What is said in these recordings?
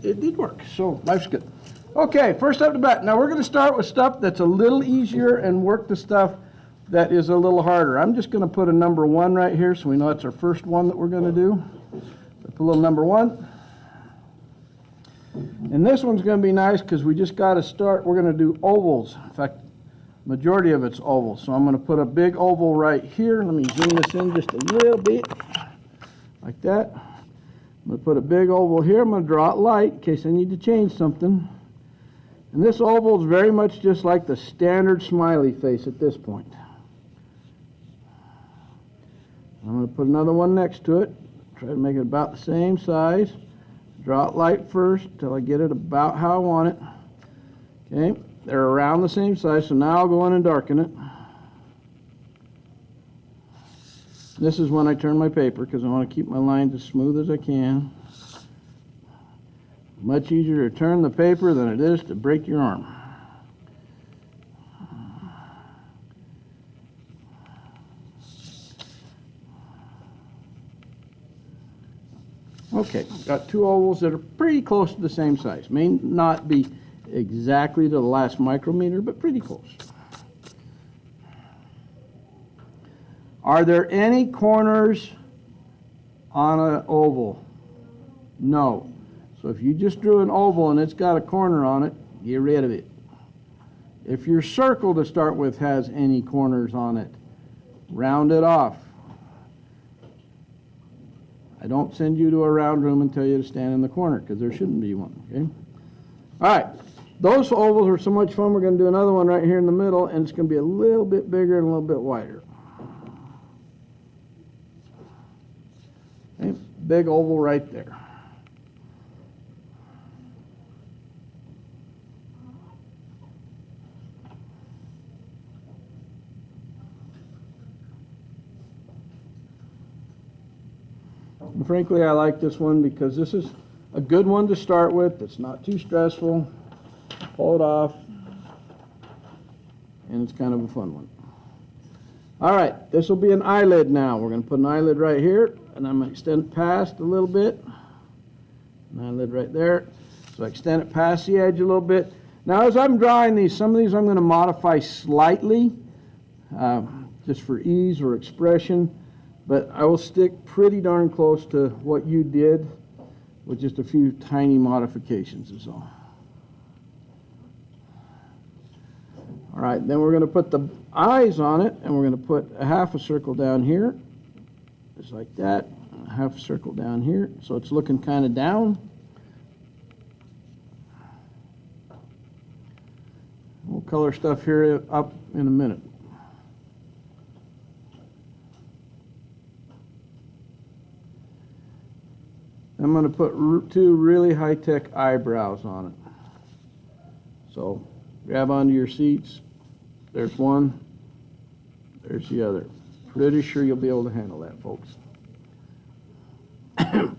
it did work, so life's good. Okay, first up to bat. Now we're going to start with stuff that's a little easier and work the stuff that is a little harder. I'm just going to put a number 1 right here so we know it's our first one that we're going to do. Put a little number 1. And this one's going to be nice because we just got to start. We're going to do ovals. In fact, majority of it's ovals. So I'm going to put a big oval right here. Let me zoom this in just a little bit, like that. I'm going to put a big oval here. I'm going to draw it light in case I need to change something. And this oval is very much just like the standard smiley face at this point. I'm going to put another one next to it. Try to make it about the same size. Draw it light first until I get it about how I want it. Okay, they're around the same size, so now I'll go in and darken it. This is when I turn my paper because I want to keep my lines as smooth as I can. Much easier to turn the paper than it is to break your arm. Okay, got 2 ovals that are pretty close to the same size. May not be exactly to the last micrometer, but pretty close. Are there any corners on an oval? No. So if you just drew an oval and it's got a corner on it, get rid of it. If your circle to start with has any corners on it, round it off. I don't send you to a round room and tell you to stand in the corner because there shouldn't be one, okay? All right, those ovals are so much fun. We're going to do another one right here in the middle, and it's going to be a little bit bigger and a little bit wider. Okay, big oval right there. And frankly, I like this one because this is a good one to start with. It's not too stressful. Pull it off. And it's kind of a fun one. All right, this will be an eyelid now. We're going to put an eyelid right here, and I'm going to extend it past a little bit. An eyelid right there. So I extend it past the edge a little bit. Now, as I'm drawing these, some of these I'm going to modify slightly, just for ease or expression. But I will stick pretty darn close to what you did with just a few tiny modifications is all. All right, then we're going to put the eyes on it, and we're going to put a half a circle down here, just like that, and a half a circle down here, so it's looking kind of down. We'll color stuff here up in a minute. I'm going to put 2 really high-tech eyebrows on it. So grab onto your seats. There's one. There's the other. Pretty sure you'll be able to handle that, folks. Now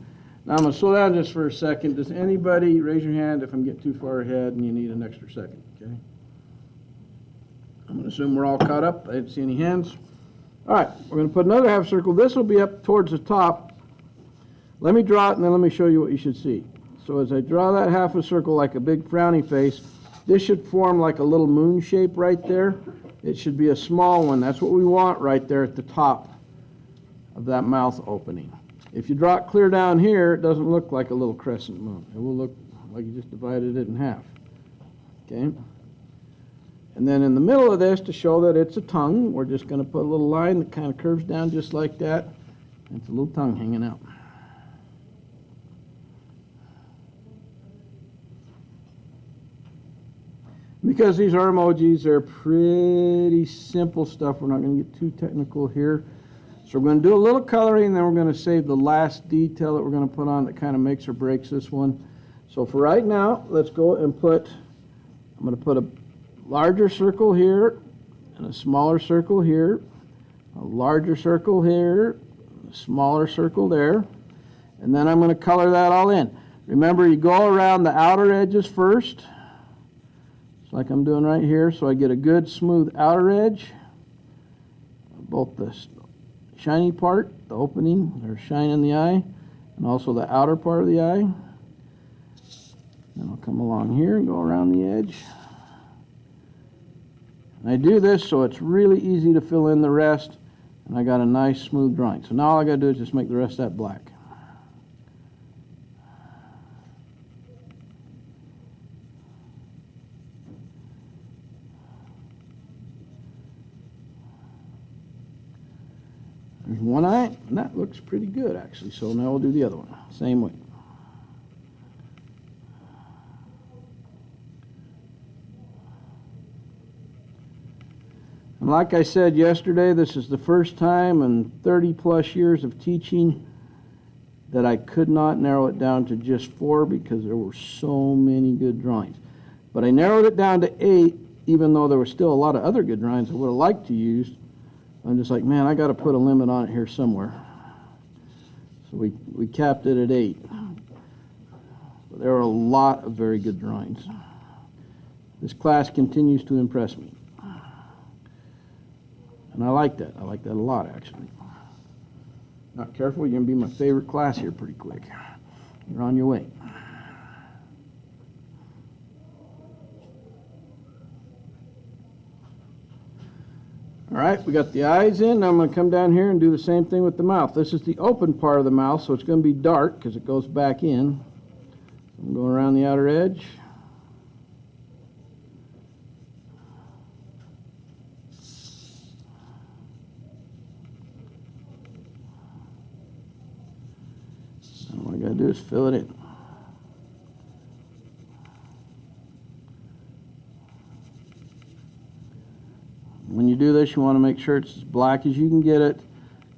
I'm going to slow down just for a second. Does anybody raise your hand if I'm getting too far ahead and you need an extra second? Okay. I'm going to assume we're all caught up. I didn't see any hands. All right, we're going to put another half circle. This will be up towards the top. Let me draw it, and then let me show you what you should see. So as I draw that half a circle like a big frowny face, this should form like a little moon shape right there. It should be a small one. That's what we want right there at the top of that mouth opening. If you draw it clear down here, it doesn't look like a little crescent moon. It will look like you just divided it in half. Okay? And then in the middle of this, to show that it's a tongue, we're just going to put a little line that kind of curves down just like that. And it's a little tongue hanging out. Because these are emojis, they're pretty simple stuff. We're not going to get too technical here. So we're going to do a little coloring, and then we're going to save the last detail that we're going to put on that kind of makes or breaks this one. So for right now, let's go and I'm going to put a larger circle here, and a smaller circle here, a larger circle here, a smaller circle there, and then I'm going to color that all in. Remember, you go around the outer edges first, like I'm doing right here, so I get a good smooth outer edge, both the shiny part, the opening or shine in the eye, and also the outer part of the eye. Then I'll come along here and go around the edge. And I do this so it's really easy to fill in the rest, and I got a nice smooth drawing. So now all I got to do is just make the rest of that black. There's one eye, and that looks pretty good actually. So now we'll do the other one, same way. And like I said yesterday, this is the first time in 30 plus years of teaching that I could not narrow it down to just 4 because there were so many good drawings. But I narrowed it down to 8, even though there were still a lot of other good drawings I would have liked to use. I'm just like, man, I got to put a limit on it here somewhere. So we capped it at 8. But there are a lot of very good drawings. This class continues to impress me. And I like that. I like that a lot, actually. Not careful, you're going to be my favorite class here pretty quick. You're on your way. All right, we got the eyes in. Now I'm going to come down here and do the same thing with the mouth. This is the open part of the mouth, so it's going to be dark because it goes back in. I'm going around the outer edge. And all I got to do is fill it in. When you do this, you want to make sure it's as black as you can get it,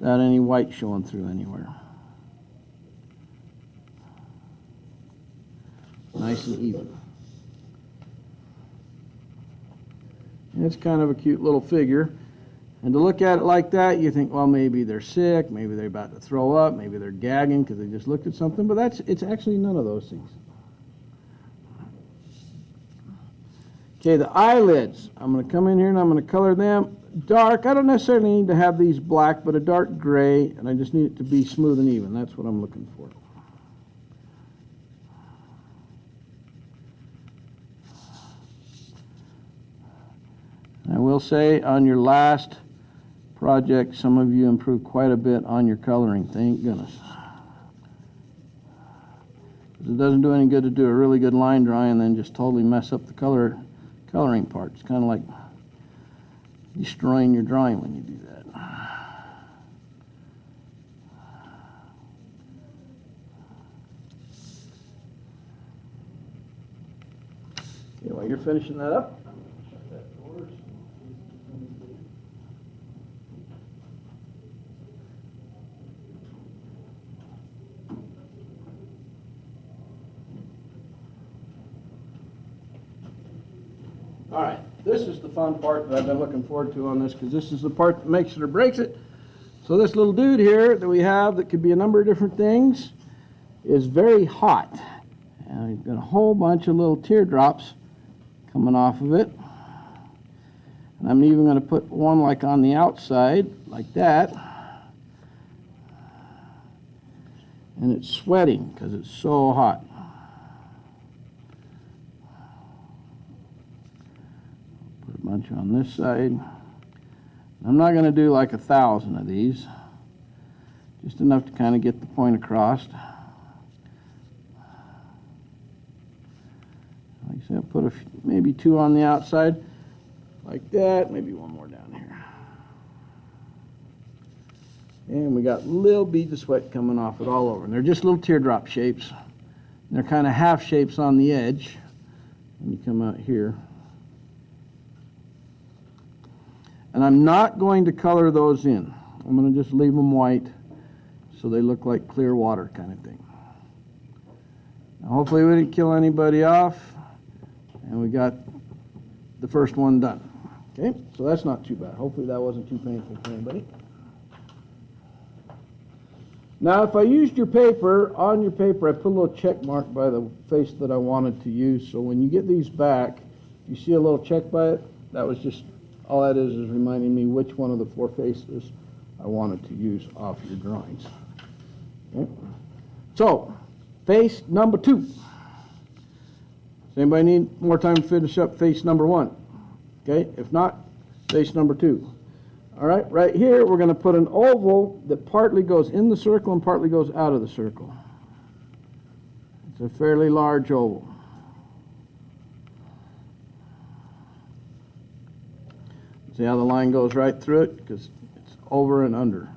without any white showing through anywhere. Nice and even. And it's kind of a cute little figure. And to look at it like that, you think, well, maybe they're sick, maybe they're about to throw up, maybe they're gagging because they just looked at something, but it's actually none of those things. Okay, the eyelids. I'm going to come in here and I'm going to color them dark. I don't necessarily need to have these black, but a dark gray, and I just need it to be smooth and even. That's what I'm looking for. I will say on your last project, some of you improved quite a bit on your coloring. Thank goodness. It doesn't do any good to do a really good line drawing and then just totally mess up the coloring part. It's kind of like destroying your drawing when you do that. Okay, while you're finishing that up, all right, this is the fun part that I've been looking forward to on this because this is the part that makes it or breaks it. So this little dude here that we have that could be a number of different things is very hot. And we've got a whole bunch of little teardrops coming off of it. And I'm even going to put one like on the outside, like that. And it's sweating because it's so hot. Bunch on this side. I'm not going to do like 1,000 of these, just enough to kind of get the point across. Like I said, I'll put maybe 2 on the outside, like that, maybe one more down here. And we got little beads of sweat coming off it all over. And they're just little teardrop shapes. And they're kind of half shapes on the edge when you come out here. And I'm not going to color those in. I'm going to just leave them white so they look like clear water kind of thing. Now hopefully we didn't kill anybody off, and we got the first one done. Okay, so that's not too bad. Hopefully that wasn't too painful for anybody. Now if I used your paper, on your paper I put a little check mark by the face that I wanted to use, so when you get these back, you see a little check by it? That was just all that is reminding me which one of the 4 faces I wanted to use off your drawings. Okay. So, face number 2. Does anybody need more time to finish up face number 1? Okay, if not, face number 2. All right, right here we're going to put an oval that partly goes in the circle and partly goes out of the circle. It's a fairly large oval. See how the line goes right through it? Because it's over and under.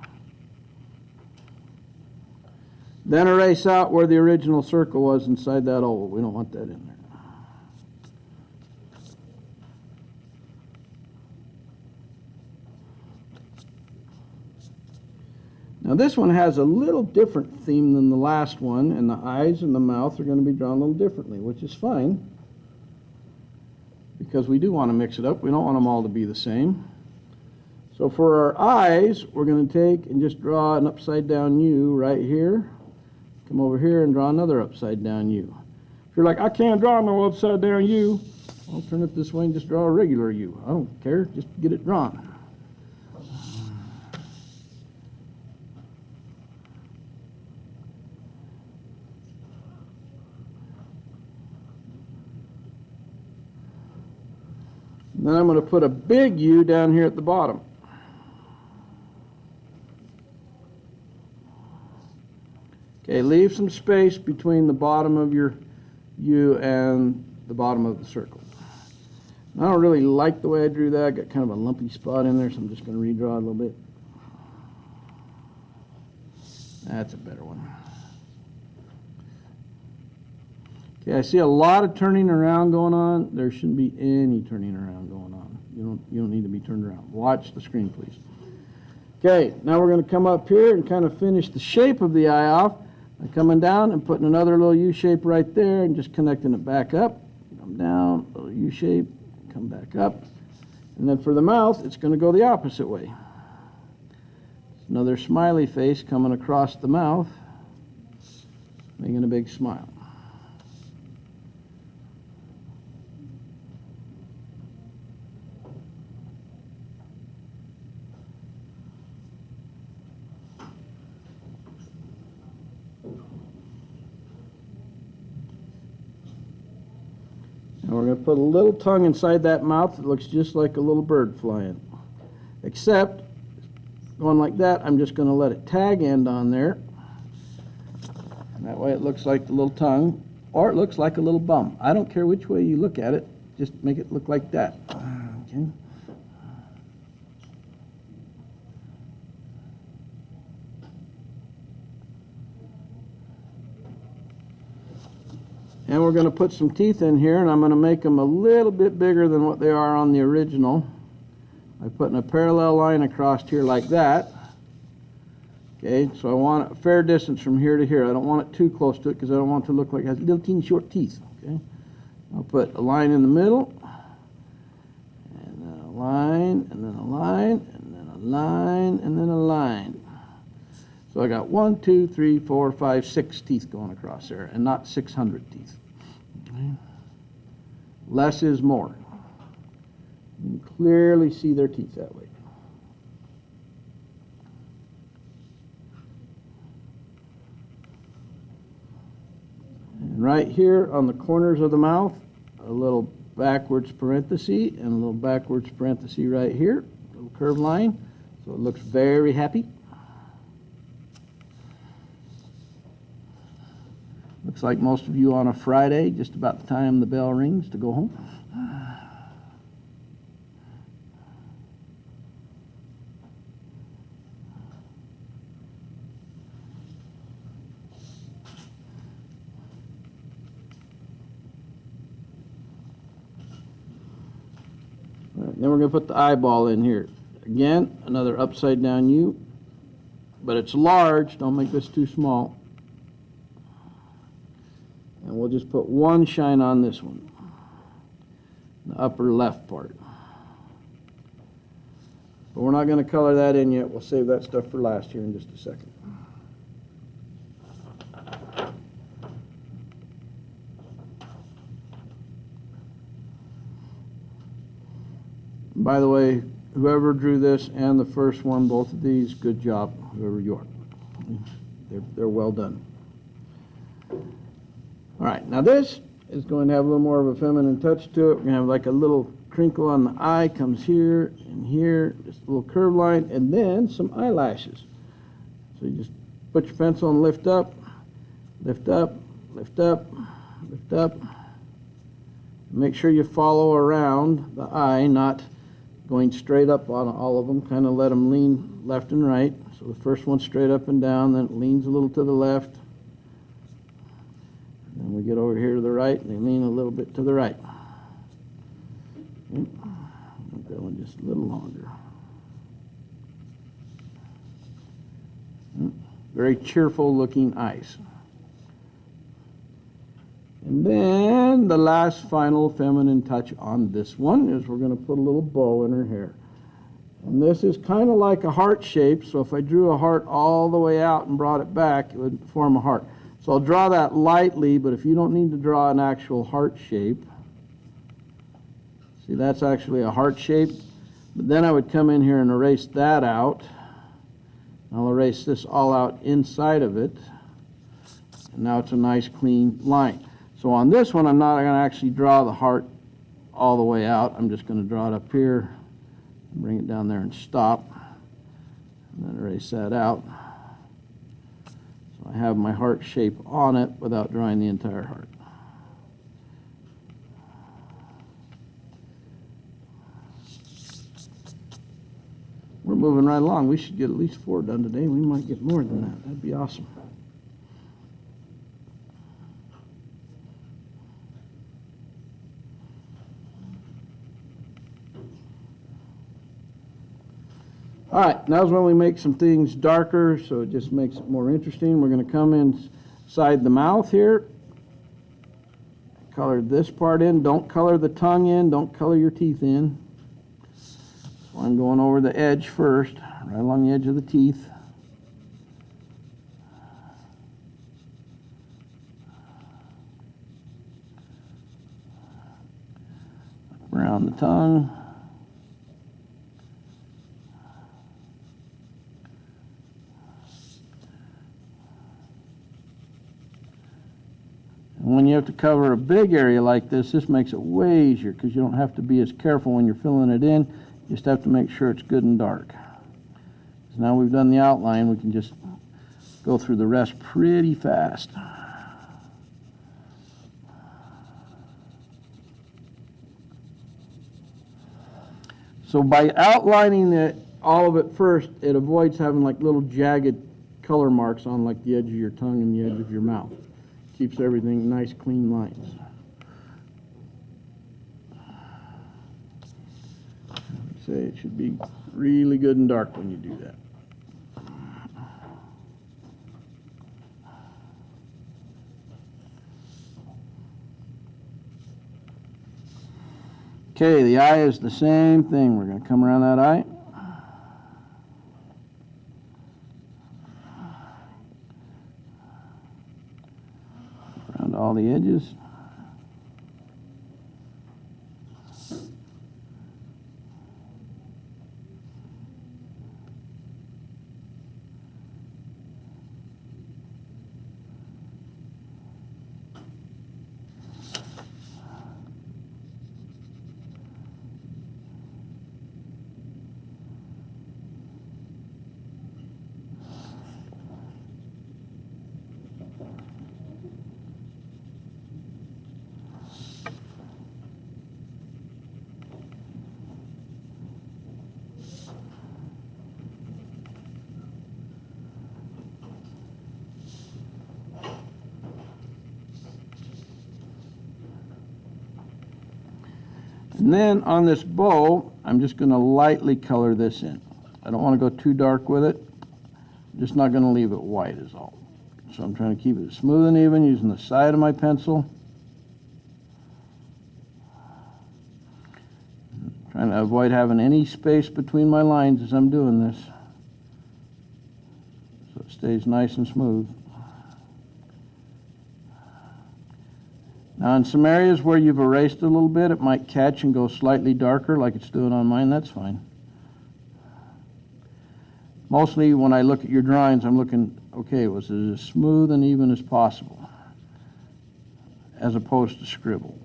Then erase out where the original circle was inside that oval. We don't want that in there. Now this one has a little different theme than the last one, and the eyes and the mouth are going to be drawn a little differently, which is fine, because we do want to mix it up. We don't want them all to be the same. So for our eyes, we're going to take and just draw an upside down U right here. Come over here and draw another upside down U. If you're like, I can't draw no upside down U, I'll turn it this way and just draw a regular U. I don't care, just get it drawn. Then I'm going to put a big U down here at the bottom. Okay, leave some space between the bottom of your U and the bottom of the circle. I don't really like the way I drew that. I got kind of a lumpy spot in there, so I'm just going to redraw it a little bit. That's a better one. Okay, I see a lot of turning around going on. There shouldn't be any turning around going on. You don't need to be turned around. Watch the screen, please. Okay, now we're going to come up here and kind of finish the shape of the eye off by coming down and putting another little U shape right there and just connecting it back up. Come down, little U shape, come back up. And then for the mouth, it's going to go the opposite way. Another smiley face coming across the mouth, making a big smile. And we're going to put a little tongue inside that mouth that looks just like a little bird flying. Except, going like that, I'm just going to let it tag end on there. And that way it looks like the little tongue, or it looks like a little bum. I don't care which way you look at it, just make it look like that. Okay. And we're going to put some teeth in here, and I'm going to make them a little bit bigger than what they are on the original by putting a parallel line across here like that. Okay, so I want a fair distance from here to here. I don't want it too close to it because I don't want it to look like it has little teeny short teeth. Okay, I'll put a line in the middle, and then a line, and then a line, and then a line, and then a line. So I got 1, 2, 3, 4, 5, 6 teeth going across there, and not 600 teeth. Okay. Less is more. You can clearly see their teeth that way. And right here on the corners of the mouth, a little backwards parenthesis and a little backwards parenthesis right here, a little curved line, so it looks very happy. Looks like most of you on a Friday, just about the time the bell rings to go home. All right, then we're going to put the eyeball in here. Again, another upside down U, but it's large. Don't make this too small. And we'll just put one shine on this one, the upper left part. But we're not going to color that in yet. We'll save that stuff for last here in just a second. By the way, whoever drew this and the first one, both of these, good job, whoever you are. They're well done. All right, now this, is going to have a little more of a feminine touch to it. We're going to have like a little crinkle on the eye, comes here and here, just a little curve line, and then some eyelashes. So you just put your pencil and lift up, lift up, lift up, lift up. Make sure you follow around the eye, not going straight up on all of them. Kind of let them lean left and right. So the first one's straight up and down, then it leans a little to the left. Then we get over here to the right, and they lean a little bit to the right. Okay. Make that one just a little longer. Very cheerful looking eyes. And then the last final feminine touch on this one is we're going to put a little bow in her hair. And this is kind of like a heart shape, so if I drew a heart all the way out and brought it back, it would form a heart. So I'll draw that lightly, but if you don't need to draw an actual heart shape, see, that's actually a heart shape. But then I would come in here and erase that out. I'll erase this all out inside of it. And now it's a nice clean line. So on this one, I'm not going to actually draw the heart all the way out. I'm just going to draw it up here, bring it down there and stop, and then erase that out. So I have my heart shape on it without drawing the entire heart. We're moving right along. We should get at least 4 done today. We might get more than that. That'd be awesome. All right, now's when we make some things darker, so it just makes it more interesting. We're going to come inside the mouth here. Color this part in. Don't color the tongue in. Don't color your teeth in. So I'm going over the edge first, right along the edge of the teeth. Around the tongue. When you have to cover a big area like this, this makes it way easier because you don't have to be as careful when you're filling it in. You just have to make sure it's good and dark. So now we've done the outline, we can just go through the rest pretty fast. So by outlining all of it first, it avoids having like little jagged color marks on like the edge of your tongue and the edge of your mouth. Keeps everything nice, clean lines. Say it should be really good and dark when you do that. Okay, the eye is the same thing. We're going to come around that eye. Around all the edges. And then on this bow, I'm just going to lightly color this in. I don't want to go too dark with it. I'm just not going to leave it white is all. So I'm trying to keep it smooth and even using the side of my pencil. Trying to avoid having any space between my lines as I'm doing this. So it stays nice and smooth. Now in some areas where you've erased a little bit, it might catch and go slightly darker like it's doing on mine. That's fine. Mostly when I look at your drawings, I'm looking, okay, was it as smooth and even as possible? as opposed to scribble.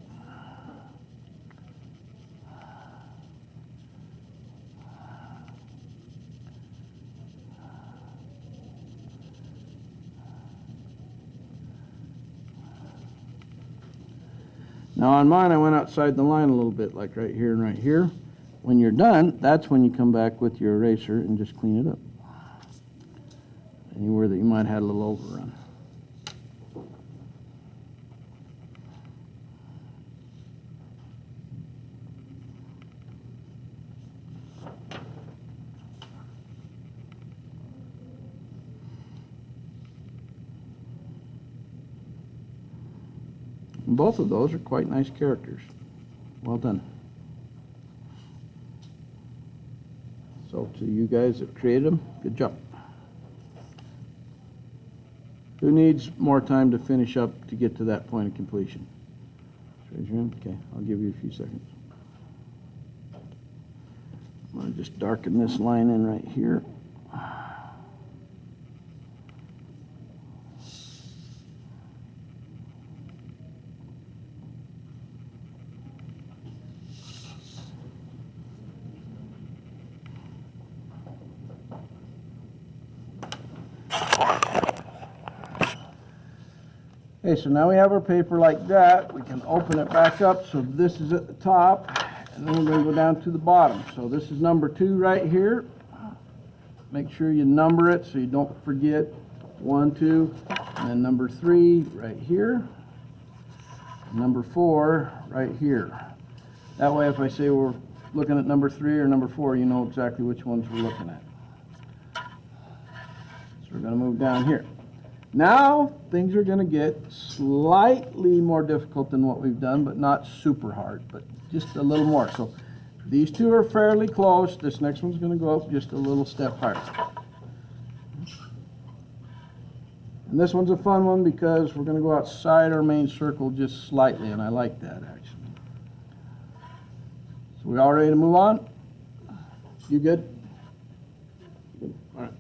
Now on mine, I went outside the line a little bit, like right here and right here. When you're done, that's when you come back with your eraser and just clean it up. Anywhere that you might have had a little overrun. And both of those are quite nice characters. Well done. So to you guys that created them, good job. Who needs more time to finish up to get to that point of completion? Raise your hand. Okay, I'll give you a few seconds. I'm going to just darken this line in right here. Okay, so now we have our paper like that. We can open it back up. So this is at the top, and then we're going to go down to the bottom. So this is number 2 right here. Make sure you number it so you don't forget 1, 2, and then number 3 right here. Number 4 right here. That way if I say we're looking at number 3 or number 4, you know exactly which ones we're looking at. So we're going to move down here. Now things are going to get slightly more difficult than what we've done, but not super hard, but just a little more. So these two are fairly close. This next one's going to go up just a little step higher. And this one's a fun one because we're going to go outside our main circle just slightly, and I like that actually. So we all ready to move on? You good? Good. All right.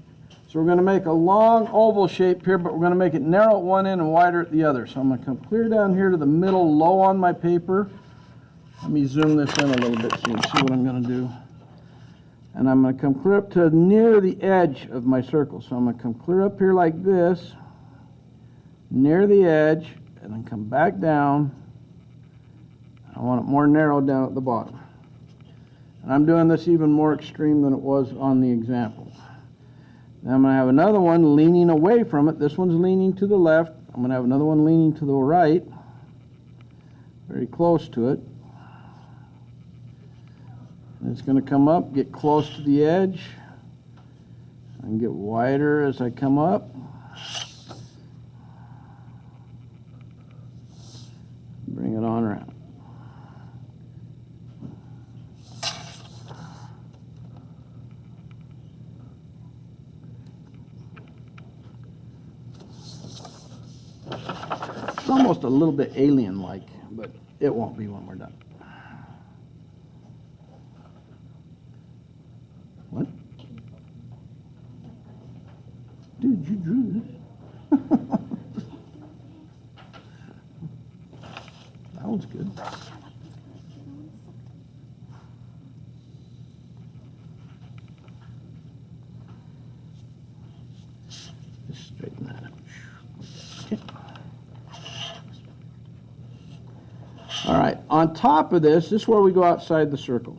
So we're going to make a long oval shape here, but we're going to make it narrow at one end and wider at the other. So I'm going to come clear down here to the middle, low on my paper. Let me zoom this in a little bit so you can see what I'm going to do. And I'm going to come clear up to near the edge of my circle. So I'm going to come clear up here like this, near the edge, and then come back down. I want it more narrow down at the bottom. And I'm doing this even more extreme than it was on the example. Now I'm going to have another one leaning away from it. This one's leaning to the left. I'm going to have another one leaning to the right, very close to it. And it's going to come up, get close to the edge, and get wider as I come up. Bring it on around. It's almost a little bit alien-like, but it won't be when we're done. What? Dude, you drew this. That one's good. Just straighten that out. Okay. All right, on top of this is where we go outside the circle.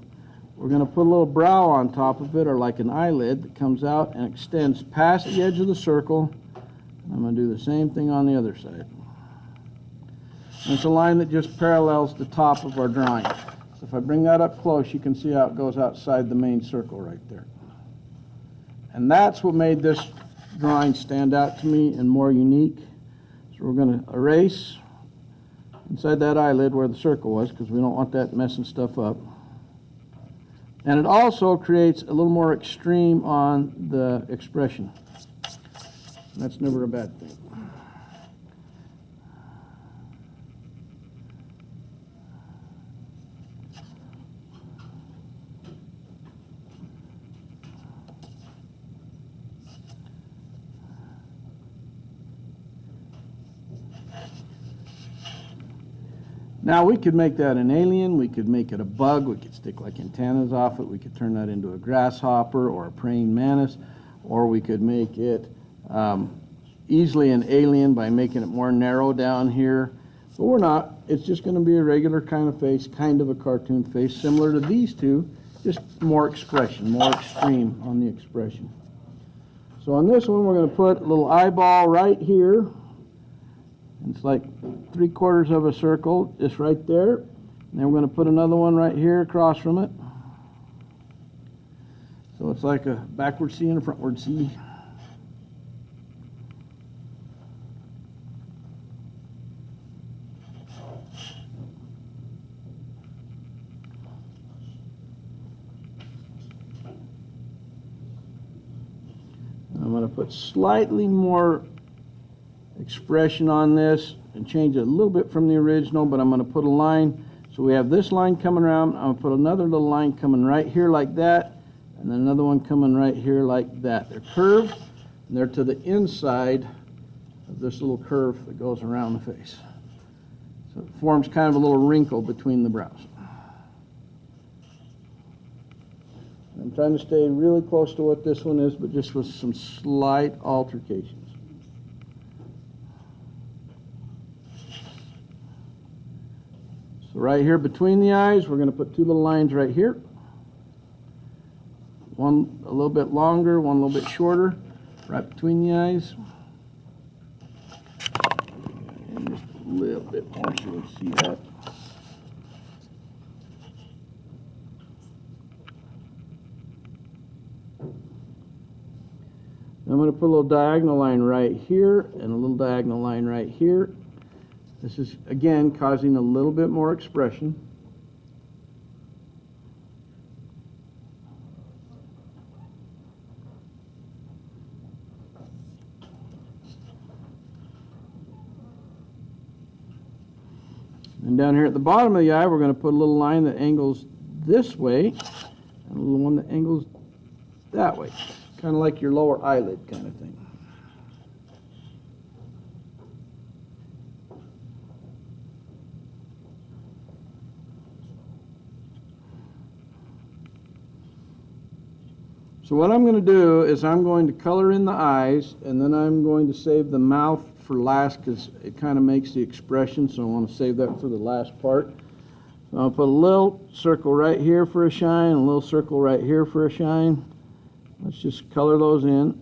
We're going to put a little brow on top of it, or like an eyelid that comes out and extends past the edge of the circle. I'm going to do the same thing on the other side. And it's a line that just parallels the top of our drawing. So if I bring that up close, you can see how it goes outside the main circle right there. And that's what made this drawing stand out to me and more unique. So we're going to erase inside that eyelid where the circle was, because we don't want that messing stuff up. And it also creates a little more extreme on the expression. That's never a bad thing. Now we could make that an alien, we could make it a bug, we could stick like antennas off it, we could turn that into a grasshopper or a praying mantis, or we could make it easily an alien by making it more narrow down here. But we're not. It's just going to be a regular kind of face, kind of a cartoon face, similar to these two, just more expression, more extreme on the expression. So on this one, we're going to put a little eyeball right here. It's like 3/4 of a circle, just right there. And then we're going to put another one right here across from it. So it's like a backward C and a frontward C. I'm going to put slightly more expression on this and change it a little bit from the original, but I'm going to put a line. So we have this line coming around. I'm going to put another little line coming right here like that, and then another one coming right here like that. They're curved, and they're to the inside of this little curve that goes around the face. So it forms kind of a little wrinkle between the brows. I'm trying to stay really close to what this one is, but just with some slight altercations. So right here between the eyes, we're going to put two little lines right here. One a little bit longer, one a little bit shorter, right between the eyes. And just a little bit more so you can see that. I'm going to put a little diagonal line right here and a little diagonal line right here. This is, again, causing a little bit more expression. And down here at the bottom of the eye, we're going to put a little line that angles this way and a little one that angles that way. Kind of like your lower eyelid kind of thing. So what I'm going to do is I'm going to color in the eyes, and then I'm going to save the mouth for last because it kind of makes the expression, so I want to save that for the last part. So I'll put a little circle right here for a shine, a little circle right here for a shine. Let's just color those in.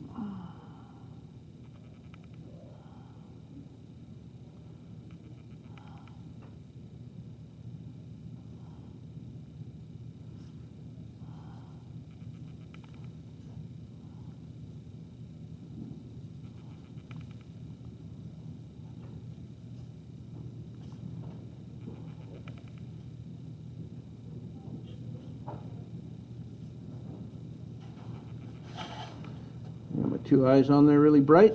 Got my two eyes on there really bright.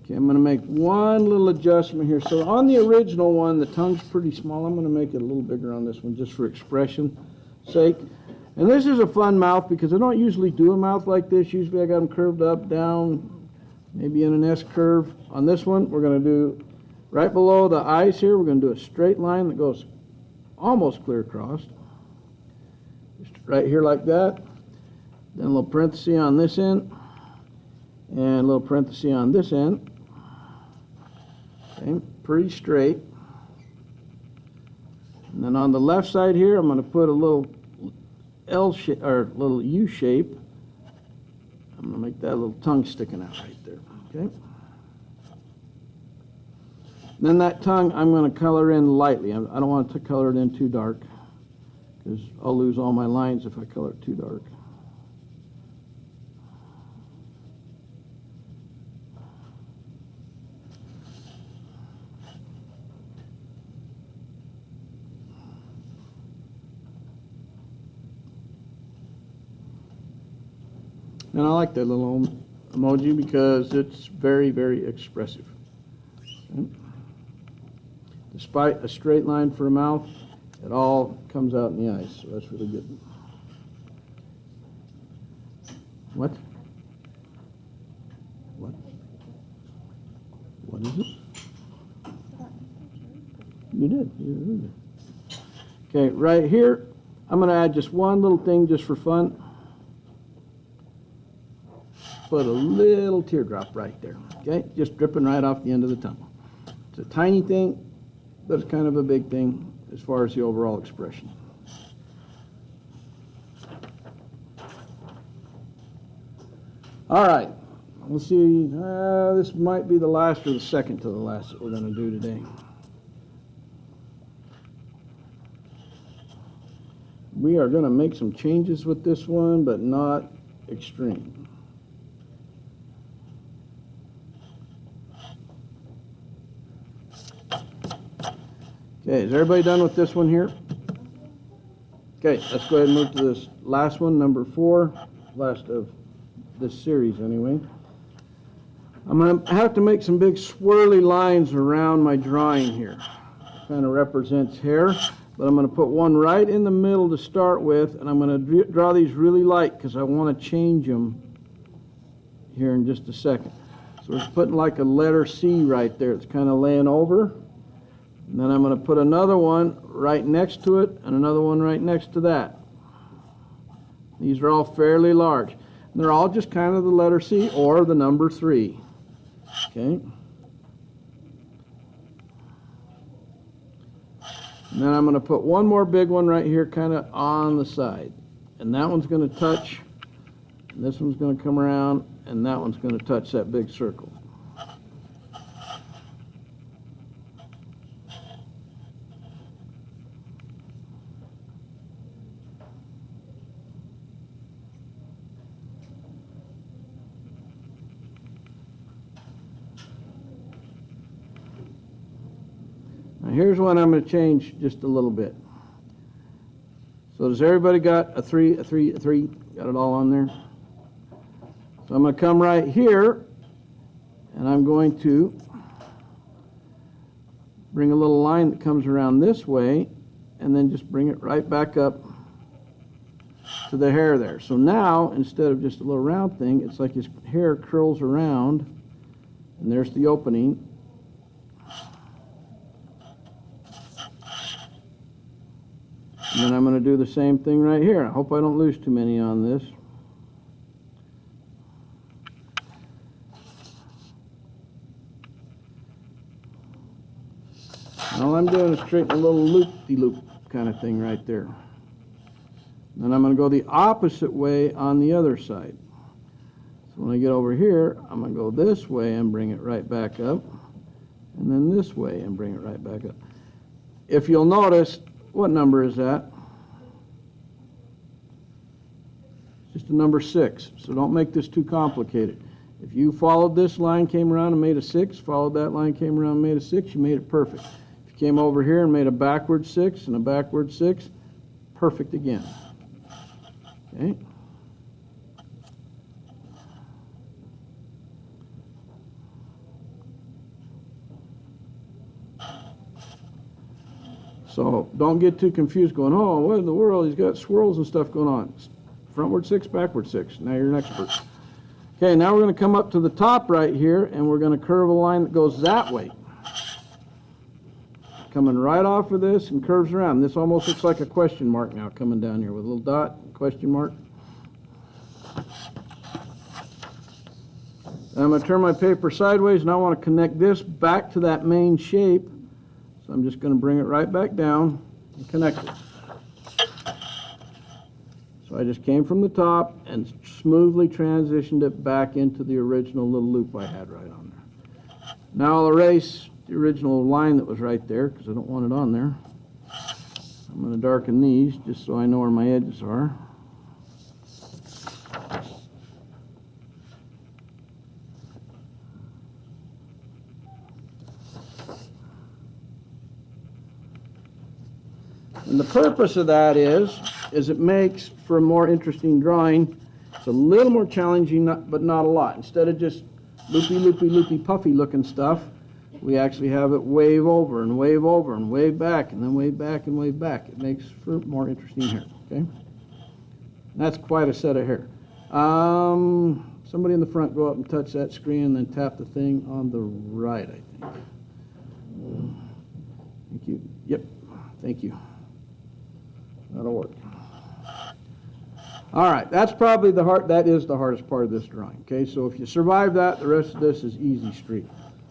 Okay, I'm going to make one little adjustment here. So on the original one, the tongue's pretty small. I'm going to make it a little bigger on this one just for expression sake. And this is a fun mouth because I don't usually do a mouth like this. Usually I got them curved up, down, maybe in an S curve. On this one, we're going to do right below the eyes here, we're going to do a straight line that goes almost clear across. Just right here like that. Then a little parenthesis on this end. And a little parenthesis on this end. Okay, pretty straight. And then on the left side here, I'm going to put a little L shape or little U shape. I'm going to make that little tongue sticking out right there. Okay. And then that tongue, I'm going to color in lightly. I don't want to color it in too dark because I'll lose all my lines if I color it too dark. And I like that little emoji because it's very, very expressive. Okay. Despite a straight line for a mouth, it all comes out in the eyes, so that's really good. What? What? What is it? You did. You did. Okay, right here, I'm going to add just one little thing just for fun. Put a little teardrop right there, okay? Just dripping right off the end of the tunnel. It's a tiny thing, but it's kind of a big thing as far as the overall expression. All right, we'll see. This might be the last or the second to the last that we're going to do today. We are going to make some changes with this one, but not extreme. Okay, is everybody done with this one here? Okay, let's go ahead and move to this last one, number 4, last of this series anyway. I'm going to have to make some big swirly lines around my drawing here. Kind of represents hair, but I'm going to put one right in the middle to start with, and I'm going to draw these really light because I want to change them here in just a second. So we're putting like a letter C right there. It's kind of laying over. And then I'm going to put another one right next to it and another one right next to that. These are all fairly large. And they're all just kind of the letter C or the number 3. Okay. And then I'm going to put one more big one right here kind of on the side. And that one's going to touch. And this one's going to come around. And that one's going to touch that big circle. Here's one I'm going to change just a little bit. So does everybody got a 3, a 3, a 3? Got it all on there? So I'm going to come right here, and I'm going to bring a little line that comes around this way, and then just bring it right back up to the hair there. So now, instead of just a little round thing, it's like his hair curls around, and there's the opening. And then I'm going to do the same thing right here. I hope I don't lose too many on this. All I'm doing is creating a little loop-de-loop kind of thing right there. Then I'm going to go the opposite way on the other side. So when I get over here, I'm going to go this way and bring it right back up. And then this way and bring it right back up. If you'll notice, what number is that? It's just a number 6, so don't make this too complicated. If you followed this line, came around and made a 6, followed that line, came around and made a 6, you made it perfect. If you came over here and made a backward 6 and a backward 6, perfect again. Okay. So don't get too confused going, oh, what in the world? He's got swirls and stuff going on. Frontward 6, backward 6. Now you're an expert. Okay, now we're going to come up to the top right here, and we're going to curve a line that goes that way. Coming right off of this and curves around. This almost looks like a question mark now coming down here with a little dot, question mark. And I'm going to turn my paper sideways, and I want to connect this back to that main shape. So I'm just going to bring it right back down and connect it. So I just came from the top and smoothly transitioned it back into the original little loop I had right on there. Now I'll erase the original line that was right there because I don't want it on there. I'm going to darken these just so I know where my edges are. And the purpose of that is it makes for a more interesting drawing. It's a little more challenging, but not a lot. Instead of just loopy, loopy, loopy, puffy looking stuff, we actually have it wave over and wave over and wave back and then wave back and wave back. It makes for more interesting hair, okay? That's quite a set of hair. So somebody in the front go up and touch that screen and then tap the thing on the right, I think. Thank you. Yep, thank you. That'll work. All right, that's probably that is the hardest part of this drawing, okay? So if you survive that, the rest of this is easy street.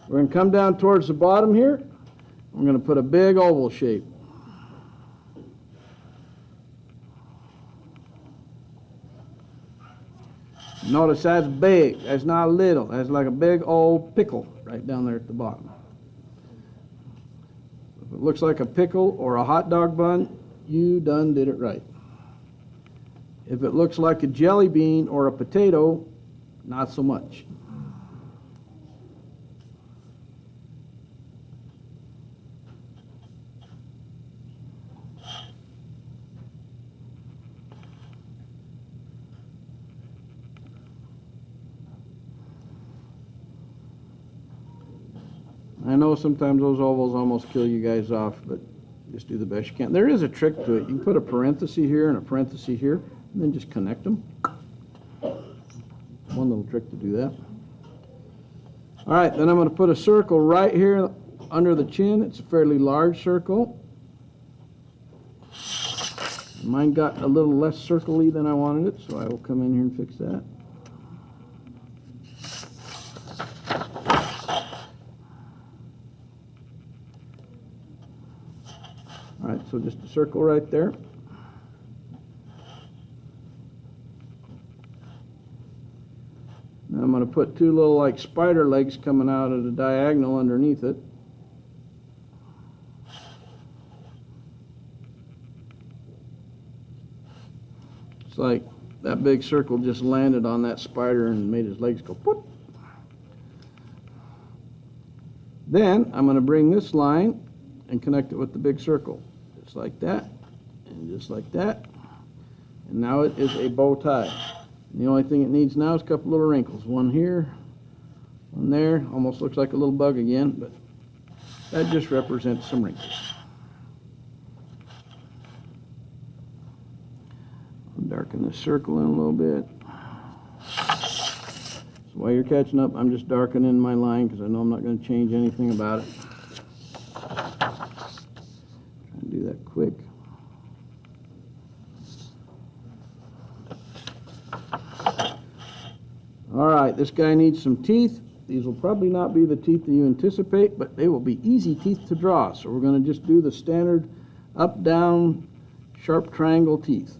We're going to come down towards the bottom here. We're going to put a big oval shape. Notice that's big. That's not little. That's like a big old pickle right down there at the bottom. If it looks like a pickle or a hot dog bun, you done did it right. If it looks like a jelly bean or a potato, not so much. I know sometimes those ovals almost kill you guys off, but just do the best you can. There is a trick to it. You can put a parenthesis here and a parenthesis here, and then just connect them. One little trick to do that. All right, then I'm going to put a circle right here under the chin. It's a fairly large circle. Mine got a little less circle-y than I wanted it, so I will come in here and fix that. All right, so just a circle right there. Now I'm going to put two little like spider legs coming out of the diagonal underneath it. It's like that big circle just landed on that spider and made his legs go whoop. Then I'm going to bring this line and connect it with the big circle. Just like that, and just like that. And now it is a bow tie. And the only thing it needs now is a couple little wrinkles. One here, one there. Almost looks like a little bug again, but that just represents some wrinkles. I'll darken this circle in a little bit. So while you're catching up, I'm just darkening my line because I know I'm not going to change anything about it. Do that quick. All right, this guy needs some teeth. These will probably not be the teeth that you anticipate, but they will be easy teeth to draw. So we're going to just do the standard up, down, sharp triangle teeth.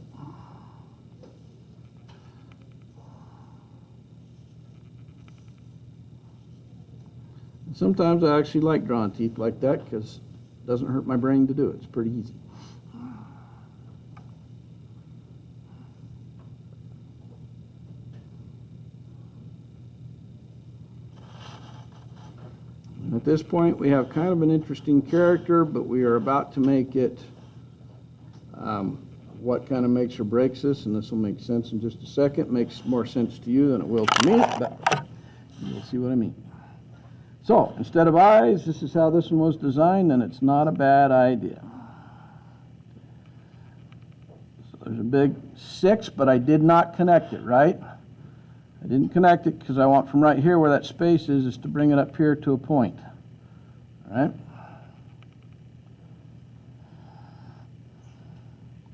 Sometimes I actually like drawing teeth like that because it doesn't hurt my brain to do it. It's pretty easy. And at this point, we have kind of an interesting character, but we are about to make it what kind of makes or breaks this, and this will make sense in just a second. It makes more sense to you than it will to me, but you'll see what I mean. So, instead of eyes, this is how this one was designed, and it's not a bad idea. So there's a big 6, but I did not connect it, right? I didn't connect it because I want from right here where that space is to bring it up here to a point. All right?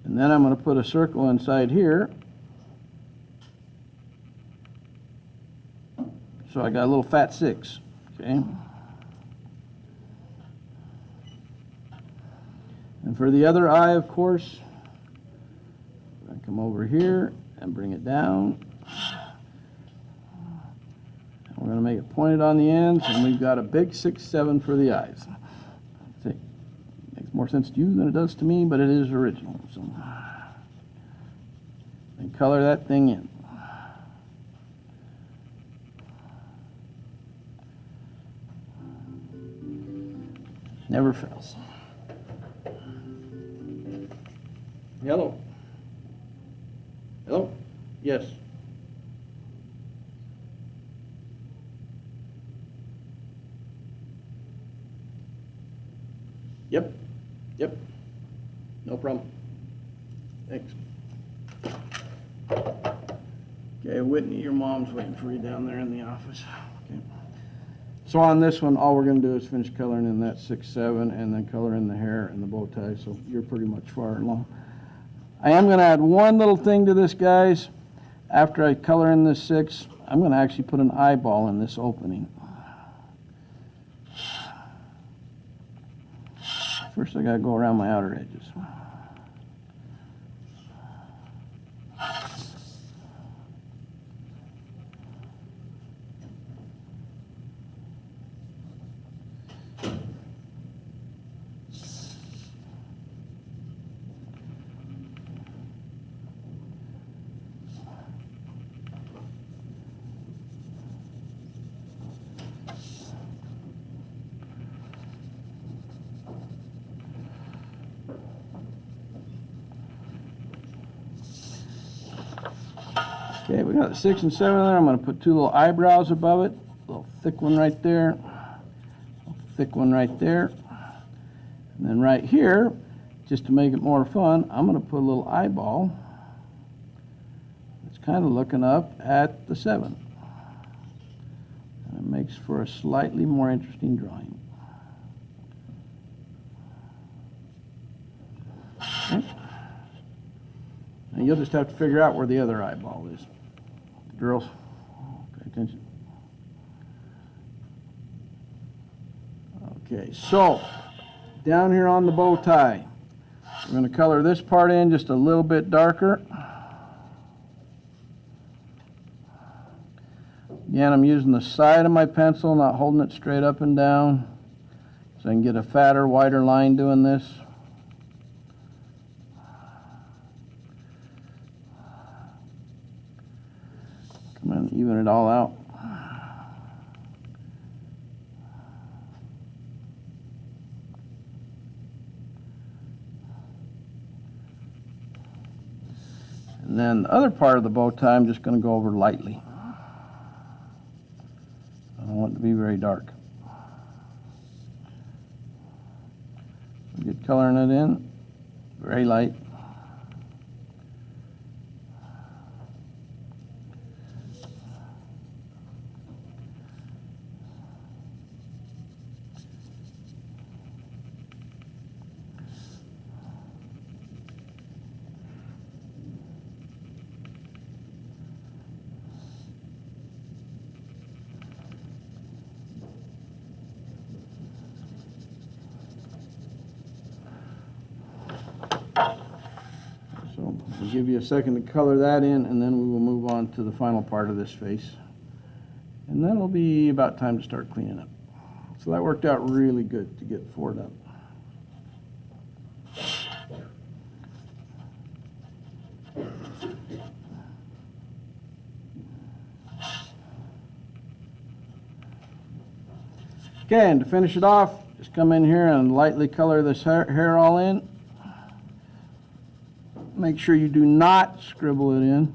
And then I'm going to put a circle inside here. So I got a little fat 6. Okay. And for the other eye, of course, I come over here and bring it down. And we're going to make it pointed on the ends, and we've got a big 6, 7 for the eyes. See, makes more sense to you than it does to me, but it is original. So, and color that thing in. Never fails. Hello. Hello? Yes. Yep. Yep. No problem. Thanks. Okay, Okay, Whitney, your mom's waiting for you down there in the office. Okay. So on this one, all we're going to do is finish coloring in that 6-7 and then color in the hair and the bow tie, so you're pretty much far along. I am going to add one little thing to this, guys. After I color in this 6, I'm going to actually put an eyeball in this opening. First, I got to go around my outer edges. Okay, we got 6 and 7 there. I'm going to put 2 little eyebrows above it. A little thick one right there. A thick one right there. And then right here, just to make it more fun, I'm going to put a little eyeball. It's kind of looking up at the 7. And it makes for a slightly more interesting drawing. Okay. And you'll just have to figure out where the other eyeball is. Girls, pay attention. Okay, so down here on the bow tie, we're going to color this part in just a little bit darker. Again, I'm using the side of my pencil, not holding it straight up and down, so I can get a fatter, wider line doing this. Come on, even it all out. And then the other part of the bow tie, I'm just going to go over lightly. I don't want it to be very dark. Get coloring it in, very light. So we'll give you a second to color that in, and then we will move on to the final part of this face. And then it'll be about time to start cleaning up. So that worked out really good to get Ford up. Okay, and to finish it off, just come in here and lightly color this hair all in. Make sure you do not scribble it in.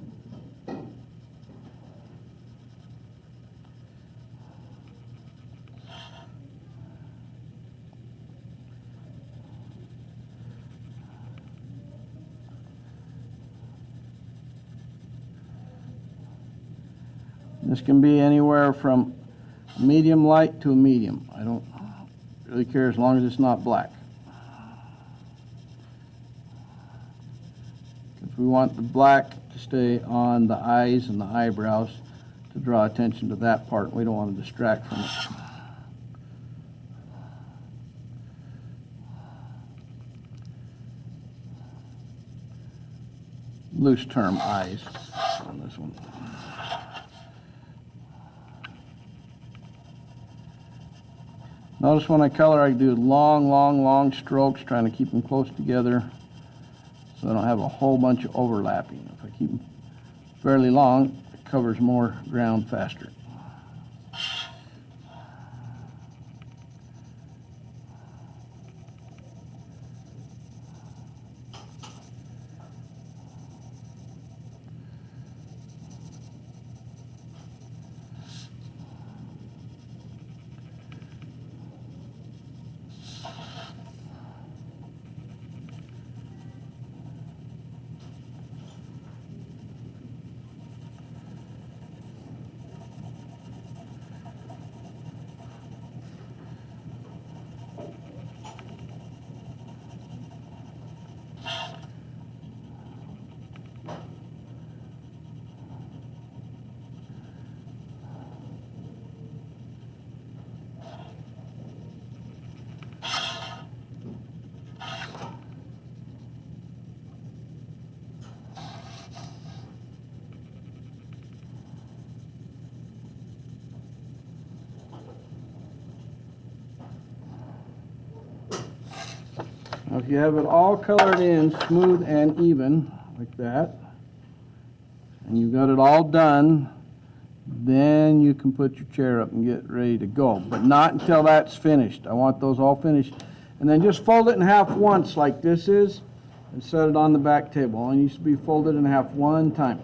This can be anywhere from medium light to a medium. I don't really care as long as it's not black. Because we want the black to stay on the eyes and the eyebrows to draw attention to that part. We don't want to distract from it. Loose term eyes on this one. Notice when I color, I do long strokes, trying to keep them close together so I don't have a whole bunch of overlapping. If I keep them fairly long, it covers more ground faster. if you have it all colored in smooth and even, like that, and you've got it all done, then you can put your chair up and get ready to go. But not until that's finished. I want those all finished. And then just fold it in half once like this is, and set it on the back table. It needs to be folded in half one time.